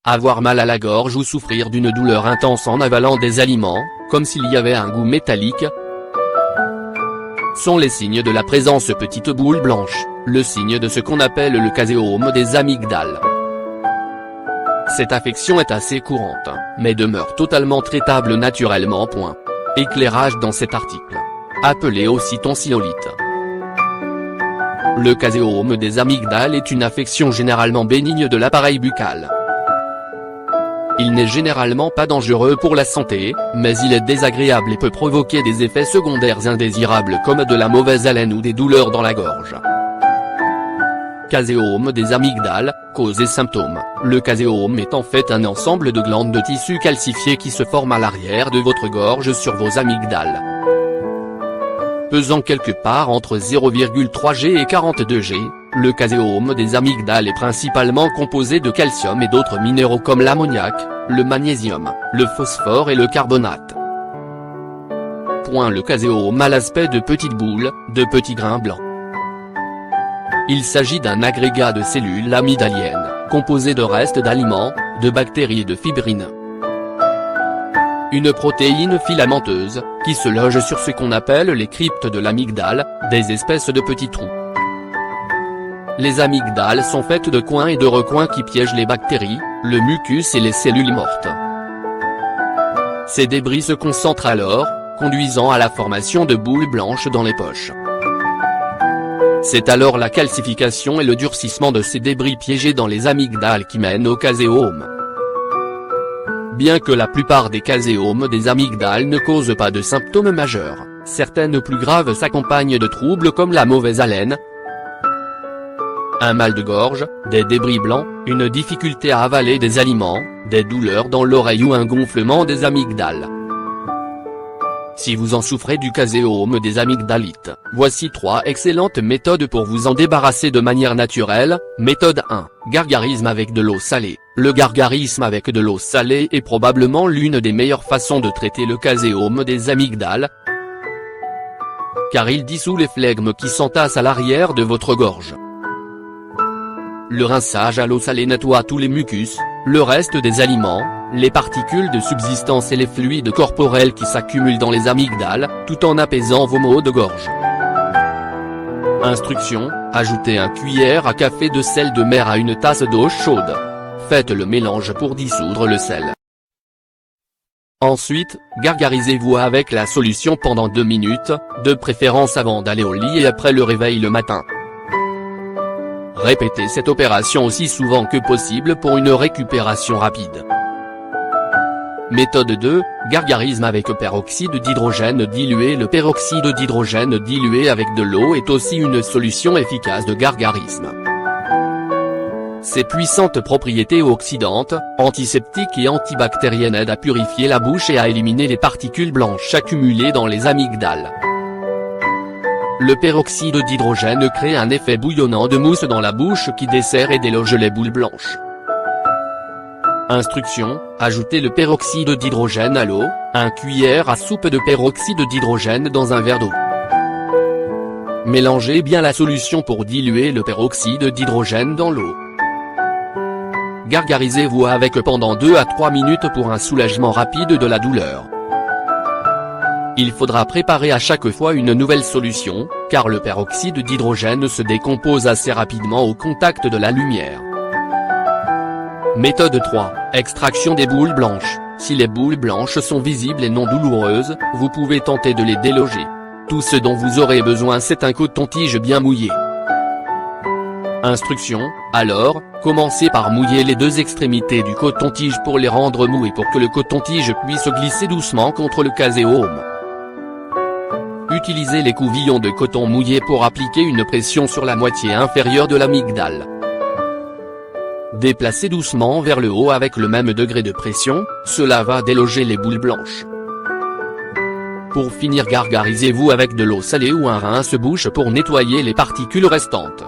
Avoir mal à la gorge ou souffrir d'une douleur intense en avalant des aliments, comme s'il y avait un goût métallique, sont les signes de la présence de petites boules blanches, le signe de ce qu'on appelle le caséome des amygdales. Cette affection est assez courante, mais demeure totalement traitable naturellement. Éclairage dans cet article. Appelé aussi tonsilolite. Le caséome des amygdales est une affection généralement bénigne de l'appareil buccal. Il n'est généralement pas dangereux pour la santé, mais il est désagréable et peut provoquer des effets secondaires indésirables comme de la mauvaise haleine ou des douleurs dans la gorge. Caséome des amygdales, cause et symptômes. Le caséome est en fait un ensemble de glandes de tissu calcifiées qui se forment à l'arrière de votre gorge sur vos amygdales. Pesant quelque part entre 0,3 g et 42 g, le caséome des amygdales est principalement composé de calcium et d'autres minéraux comme l'ammoniac, le magnésium, le phosphore et le carbonate. Le caséome a l'aspect de petites boules, de petits grains blancs. Il s'agit d'un agrégat de cellules amygdaliennes, composé de restes d'aliments, de bactéries et de fibrines. Une protéine filamenteuse, qui se loge sur ce qu'on appelle les cryptes de l'amygdale, des espèces de petits trous. Les amygdales sont faites de coins et de recoins qui piègent les bactéries, le mucus et les cellules mortes. Ces débris se concentrent alors, conduisant à la formation de boules blanches dans les poches. C'est alors la calcification et le durcissement de ces débris piégés dans les amygdales qui mènent au caséome. Bien que la plupart des caséomes des amygdales ne causent pas de symptômes majeurs, certaines plus graves s'accompagnent de troubles comme la mauvaise haleine, un mal de gorge, des débris blancs, une difficulté à avaler des aliments, des douleurs dans l'oreille ou un gonflement des amygdales. Si vous en souffrez du caséome des amygdalites, voici 3 excellentes méthodes pour vous en débarrasser de manière naturelle. Méthode 1. Gargarisme avec de l'eau salée. Le gargarisme avec de l'eau salée est probablement l'une des meilleures façons de traiter le caséome des amygdales, car il dissout les flegmes qui s'entassent à l'arrière de votre gorge. Le rinçage à l'eau salée nettoie tous les mucus, le reste des aliments, les particules de subsistance et les fluides corporels qui s'accumulent dans les amygdales, tout en apaisant vos maux de gorge. Instruction, ajoutez 1 cuillère à café de sel de mer à une tasse d'eau chaude. Faites le mélange pour dissoudre le sel. Ensuite, gargarisez-vous avec la solution pendant 2 minutes, de préférence avant d'aller au lit et après le réveil le matin. Répétez cette opération aussi souvent que possible pour une récupération rapide. Méthode 2, gargarisme avec peroxyde d'hydrogène dilué. Le peroxyde d'hydrogène dilué avec de l'eau est aussi une solution efficace de gargarisme. Ses puissantes propriétés oxydantes, antiseptiques et antibactériennes aident à purifier la bouche et à éliminer les particules blanches accumulées dans les amygdales. Le peroxyde d'hydrogène crée un effet bouillonnant de mousse dans la bouche qui desserre et déloge les boules blanches. Instruction, ajoutez le peroxyde d'hydrogène à l'eau, 1 cuillère à soupe de peroxyde d'hydrogène dans un verre d'eau. Mélangez bien la solution pour diluer le peroxyde d'hydrogène dans l'eau. Gargarisez-vous avec pendant 2 à 3 minutes pour un soulagement rapide de la douleur. Il faudra préparer à chaque fois une nouvelle solution, car le peroxyde d'hydrogène se décompose assez rapidement au contact de la lumière. Méthode 3, extraction des boules blanches. Si les boules blanches sont visibles et non douloureuses, vous pouvez tenter de les déloger. Tout ce dont vous aurez besoin c'est un coton-tige bien mouillé. Instruction, alors, commencez par mouiller les 2 extrémités du coton-tige pour les rendre mous et pour que le coton-tige puisse glisser doucement contre le caséome. Utilisez les couvillons de coton mouillé pour appliquer une pression sur la moitié inférieure de l'amygdale. Déplacez doucement vers le haut avec le même degré de pression, cela va déloger les boules blanches. Pour finir, gargarisez-vous avec de l'eau salée ou un rince-bouche pour nettoyer les particules restantes.